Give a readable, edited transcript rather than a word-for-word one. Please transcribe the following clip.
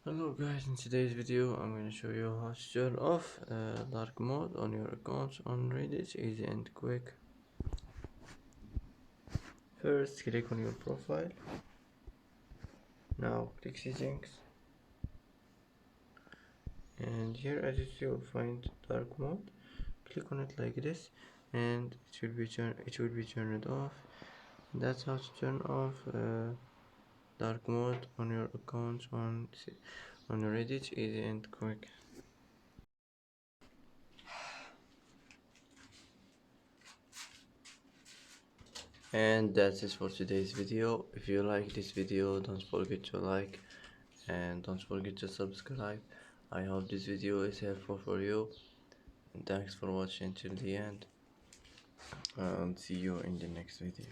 Hello guys, in today's video I'm going to show you how to turn off dark mode on your accounts on Reddit, easy and quick. First click on your profile, now click settings, and here as you see you'll find dark mode. Click on it like this and it will be turned off. That's how to turn off dark mode on your accounts on Reddit, easy and quick. And that's it for today's video. If you like this video, don't forget to like and don't forget to subscribe. I hope this video is helpful for you, and thanks for watching till the end, and see you in the next video.